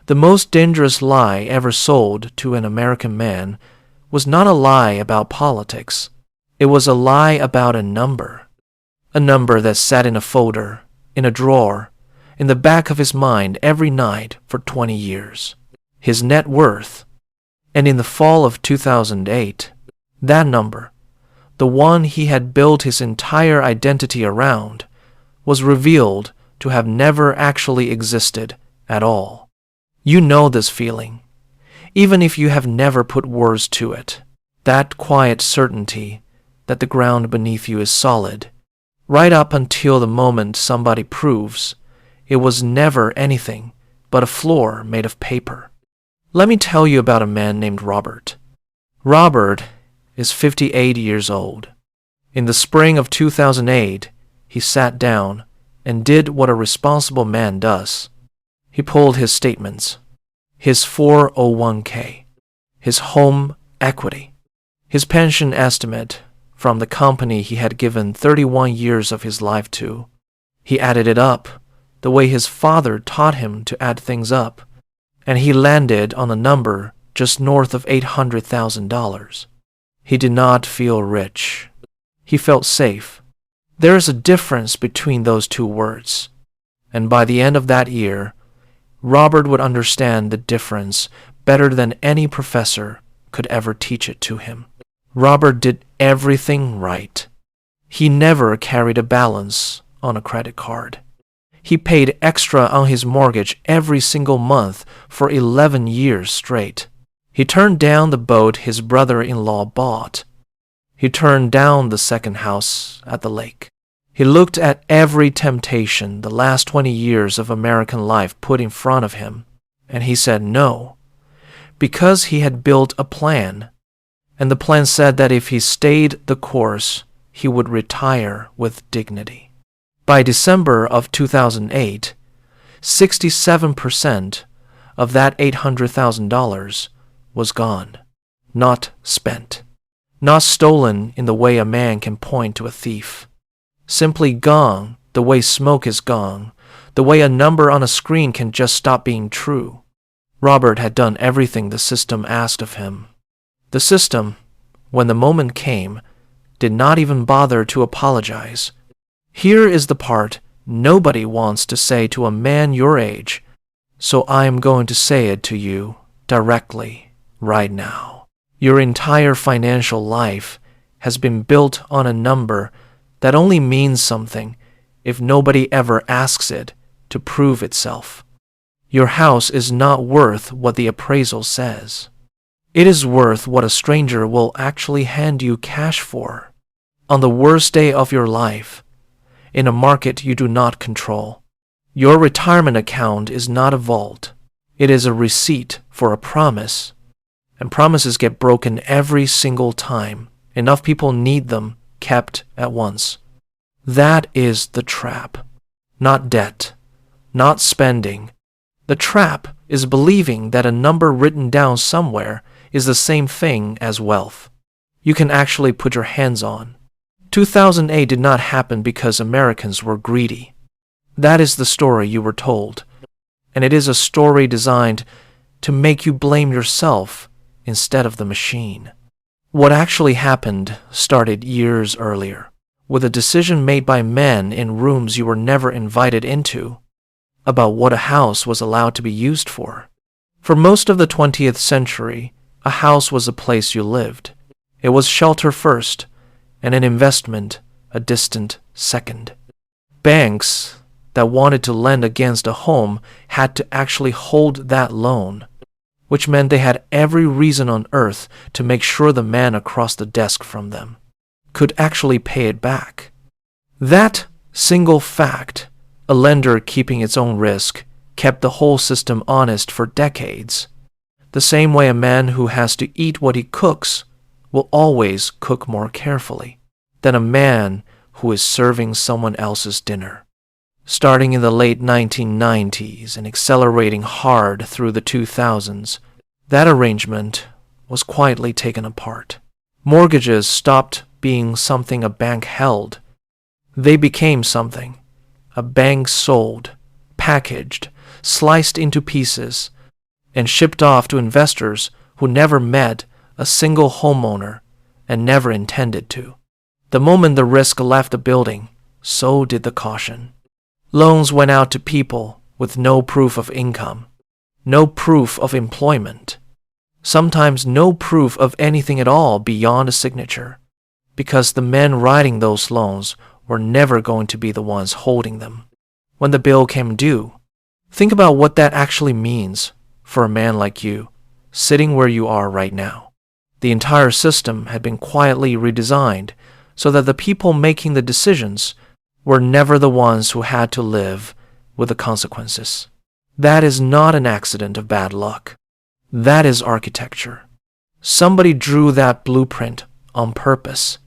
The most dangerous lie ever sold to an American man was not a lie about politics. It was a lie about a number that sat in a folder, in a drawer, in the back of his mind every night for 20 years. His net worth. And in the fall of 2008, that number, the one he had built his entire identity around, was revealed to have never actually existed at all. You know this feeling, even if you have never put words to it. That quiet certainty that the ground beneath you is solid, right up until the moment somebody proves it was never anything but a floor made of paper. Let me tell you about a man named Robert. Robert is 58 years old. In the spring of 2008, he sat down and did what a responsible man does. He pulled his statements, his 401k, his home equity, his pension estimate from the company he had given 31 years of his life to. He added it up the way his father taught him to add things up, and he landed on a number just north of $800,000. He did not feel rich. He felt safe. There is a difference between those two words, and by the end of that year, Robert would understand the difference better than any professor could ever teach it to him. Robert did everything right. He never carried a balance on a credit card. He paid extra on his mortgage every single month for 11 years straight. He turned down the boat his brother-in-law bought. He turned down the second house at the lake. He looked at every temptation the last 20 years of American life put in front of him, and he said no, because he had built a plan, and the plan said that if he stayed the course, he would retire with dignity. By December of 2008, 67% of that $800,000 was gone, not spent, not stolen in the way a man can point to a thief. Simply gone the way smoke is gone, the way a number on a screen can just stop being true. Robert had done everything the system asked of him. The system, when the moment came, did not even bother to apologize. Here is the part nobody wants to say to a man your age, so I am going to say it to you directly right now. Your entire financial life has been built on a number that only means something if nobody ever asks it to prove itself. Your house is not worth what the appraisal says. It is worth what a stranger will actually hand you cash for. On the worst day of your life, in a market you do not control, your retirement account is not a vault. It is a receipt for a promise, and promises get broken every single time enough people need them kept at once. That is the trap. Not debt, not spending. The trap is believing that a number written down somewhere is the same thing as wealth you can actually put your hands on. 2008 did not happen because Americans were greedy. That is the story you were told, and it is a story designed to make you blame yourself instead of the machine. What actually happened started years earlier, with a decision made by men in rooms you were never invited into about what a house was allowed to be used for. For most of the 20th century, a house was a place you lived. It was shelter first, and an investment a distant second. Banks that wanted to lend against a home had to actually hold that loan, which meant they had every reason on earth to make sure the man across the desk from them could actually pay it back. That single fact, a lender keeping its own risk, kept the whole system honest for decades. The same way a man who has to eat what he cooks will always cook more carefully than a man who is serving someone else's dinner. Starting in the late 1990s and accelerating hard through the 2000s, that arrangement was quietly taken apart. Mortgages stopped being something a bank held. They became something a bank sold, packaged, sliced into pieces, and shipped off to investors who never met a single homeowner and never intended to. The moment the risk left the building, so did the caution. Loans went out to people with no proof of income, no proof of employment, sometimes no proof of anything at all beyond a signature, because the men writing those loans were never going to be the ones holding them. When the bill came due, think about what that actually means for a man like you, sitting where you are right now. The entire system had been quietly redesigned so that the people making the decisions were never the ones who had to live with the consequences. That is not an accident of bad luck. That is architecture. Somebody drew that blueprint on purpose,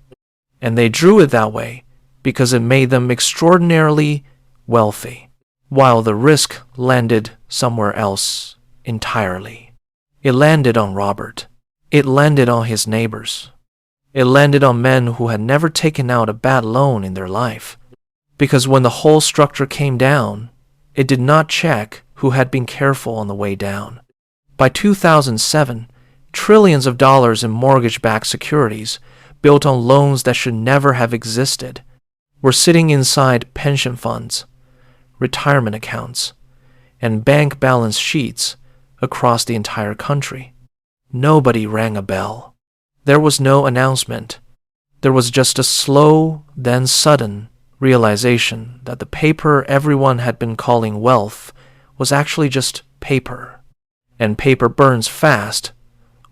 and they drew it that way because it made them extraordinarily wealthy, while the risk landed somewhere else entirely. It landed on Robert. It landed on his neighbors. It landed on men who had never taken out a bad loan in their life, because when the whole structure came down, it did not check who had been careful on the way down. By 2007, trillions of dollars in mortgage-backed securities built on loans that should never have existed were sitting inside pension funds, retirement accounts, and bank balance sheets across the entire country. Nobody rang a bell. There was no announcement. There was just a slow, then sudden realization that the paper everyone had been calling wealth was actually just paper. And paper burns fast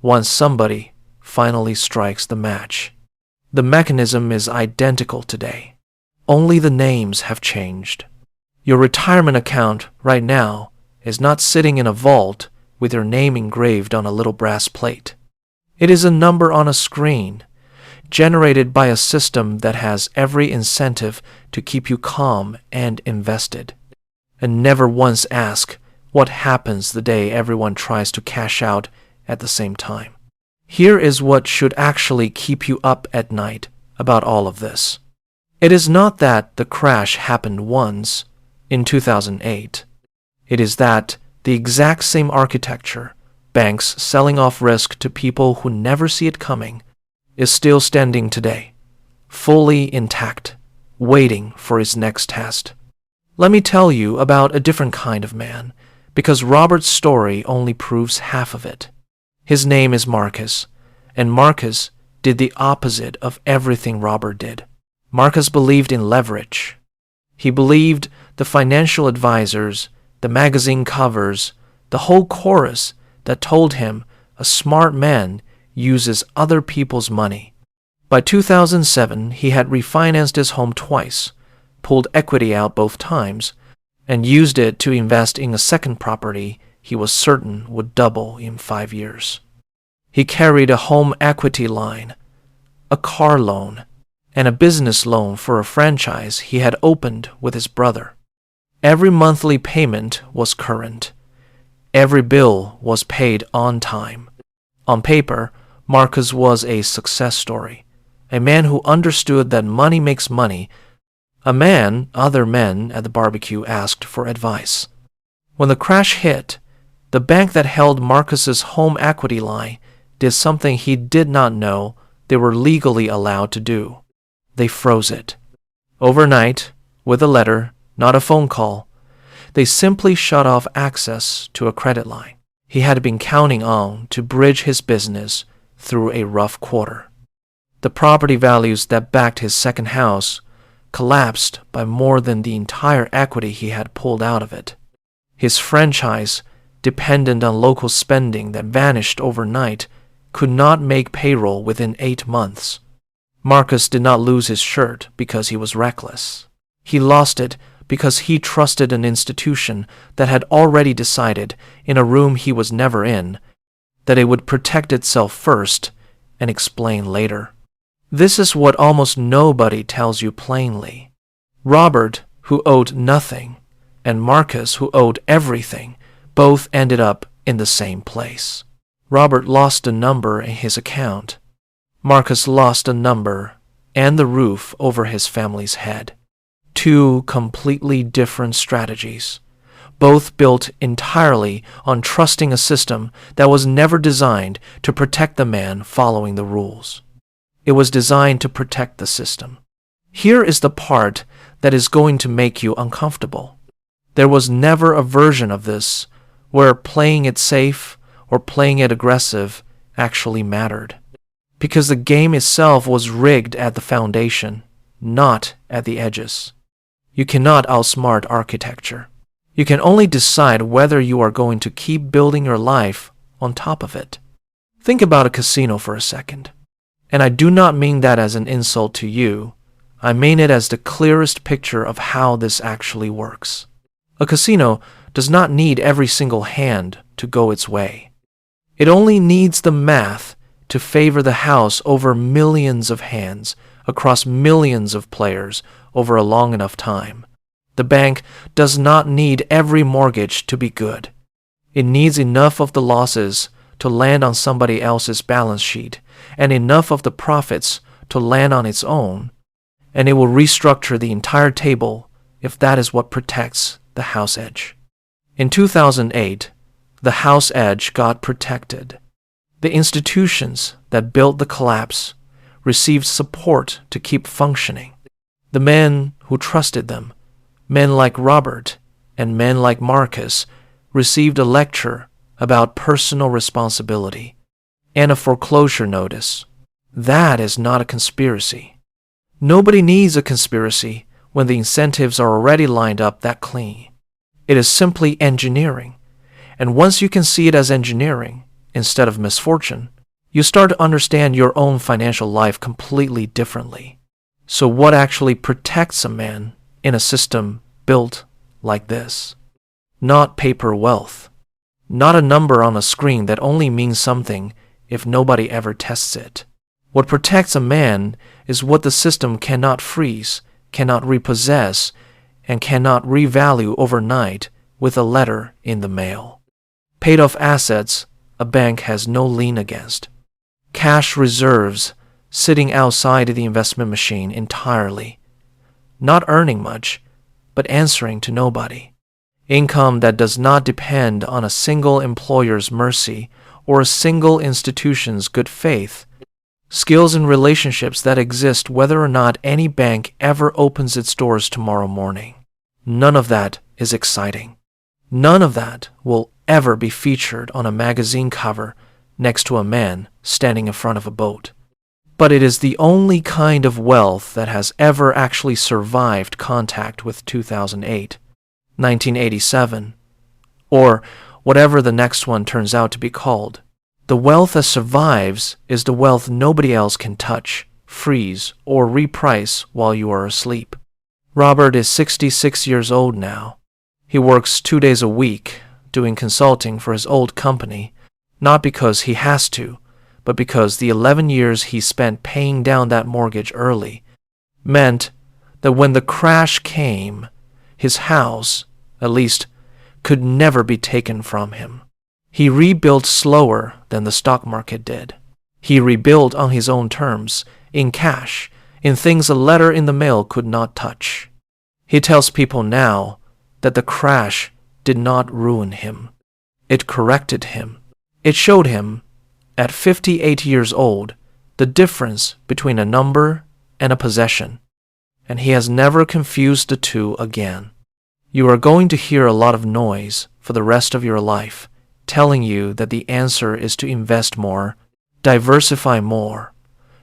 once somebody finally strikes the match. The mechanism is identical today. Only the names have changed. Your retirement account right now is not sitting in a vault with your name engraved on a little brass plate. It is a number on a screen, generated by a system that has every incentive to keep you calm and invested, and never once ask what happens the day everyone tries to cash out at the same time. Here is what should actually keep you up at night about all of this. It is not that the crash happened once in 2008. It is that the exact same architecture, banks selling off risk to people who never see it coming, is still standing today, fully intact, waiting for its next test. Let me tell you about a different kind of man, because Robert's story only proves half of it. His name is Marcus, and Marcus did the opposite of everything Robert did. Marcus believed in leverage. He believed the financial advisors, the magazine covers, the whole chorus that told him a smart man uses other people's money. By 2007, he had refinanced his home twice, pulled equity out both times, and used it to invest in a second property he was certain would double in 5 years. He carried a home equity line, a car loan, and a business loan for a franchise he had opened with his brother. Every monthly payment was current. Every bill was paid on time. On paper, Marcus was a success story, a man who understood that money makes money, a man other men at the barbecue asked for advice. When the crash hit, the bank that held Marcus's home equity line did something he did not know they were legally allowed to do. They froze it. Overnight, with a letter, not a phone call, they simply shut off access to a credit line he had been counting on to bridge his business through a rough quarter. The property values that backed his second house collapsed by more than the entire equity he had pulled out of it. His franchise, dependent on local spending that vanished overnight, could not make payroll within 8 months. Marcus did not lose his shirt because he was reckless. He lost it because he trusted an institution that had already decided, in a room he was never in, that it would protect itself first and explain later. This is what almost nobody tells you plainly. Robert, who owed nothing, and Marcus, who owed everything, both ended up in the same place. Robert lost a number in his account. Marcus lost a number and the roof over his family's head. Two completely different strategies, both built entirely on trusting a system that was never designed to protect the man following the rules. It was designed to protect the system. Here is the part that is going to make you uncomfortable. There was never a version of this where playing it safe or playing it aggressive actually mattered, because the game itself was rigged at the foundation, not at the edges. You cannot outsmart architecture. You can only decide whether you are going to keep building your life on top of it. Think about a casino for a second. And I do not mean that as an insult to you. I mean it as the clearest picture of how this actually works. A casino does not need every single hand to go its way. It only needs the math to favor the house over millions of hands across millions of players over a long enough time. The bank does not need every mortgage to be good. It needs enough of the losses to land on somebody else's balance sheet and enough of the profits to land on its own, and it will restructure the entire table if that is what protects the house edge. In 2008, the house edge got protected. The institutions that built the collapse received support to keep functioning. The men who trusted them, men like Robert and men like Marcus, received a lecture about personal responsibility and a foreclosure notice. That is not a conspiracy. Nobody needs a conspiracy when the incentives are already lined up that clean. It is simply engineering. And once you can see it as engineering instead of misfortune, you start to understand your own financial life completely differently. So what actually protects a man in a system built like this? Not paper wealth. Not a number on a screen that only means something if nobody ever tests it. What protects a man is what the system cannot freeze, cannot repossess, and cannot revalue overnight with a letter in the mail. Paid-off assets a bank has no lien against. Cash reserves sitting outside the investment machine entirely. Not earning much, but answering to nobody. Income that does not depend on a single employer's mercy or a single institution's good faith. Skills and relationships that exist whether or not any bank ever opens its doors tomorrow morning. None of that is exciting. None of that will ever be featured on a magazine cover next to a man standing in front of a boat. But it is the only kind of wealth that has ever actually survived contact with 2008, 1987, or whatever the next one turns out to be called. The wealth that survives is the wealth nobody else can touch, freeze, or reprice while you are asleep. Robert is 66 years old now. He works 2 days a week doing consulting for his old company, not because he has to, but because the 11 years he spent paying down that mortgage early meant that when the crash came, his house, at least, could never be taken from him. He rebuilt slower than the stock market did. He rebuilt on his own terms, in cash, in things a letter in the mail could not touch. He tells people now that the crash did not ruin him. It corrected him. It showed him, at 58 years old, the difference between a number and a possession, and he has never confused the two again. You are going to hear a lot of noise for the rest of your life, telling you that the answer is to invest more, diversify more,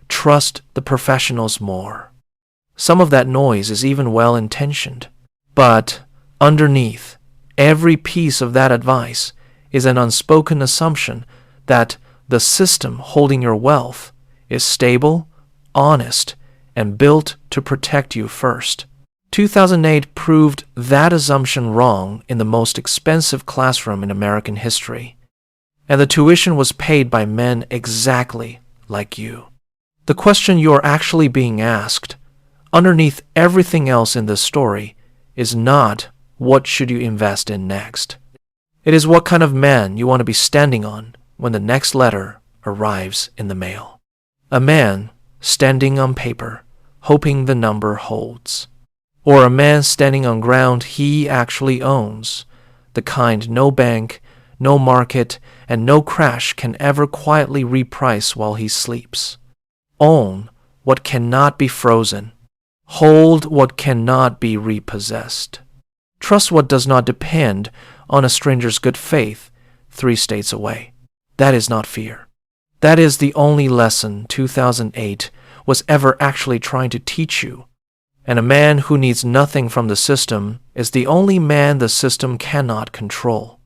trust the professionals more. Some of that noise is even well-intentioned, but underneath every piece of that advice is an unspoken assumption that the system holding your wealth is stable, honest, and built to protect you first. 2008 proved that assumption wrong in the most expensive classroom in American history, and the tuition was paid by men exactly like you. The question you are actually being asked, underneath everything else in this story, is not what should you invest in next. It is what kind of man you want to be standing on when the next letter arrives in the mail. A man standing on paper, hoping the number holds. Or a man standing on ground he actually owns, the kind no bank, no market, and no crash can ever quietly reprice while he sleeps. Own what cannot be frozen. Hold what cannot be repossessed. Trust what does not depend on a stranger's good faith 3 states away. That is not fear. That is the only lesson 2008 was ever actually trying to teach you. And a man who needs nothing from the system is the only man the system cannot control.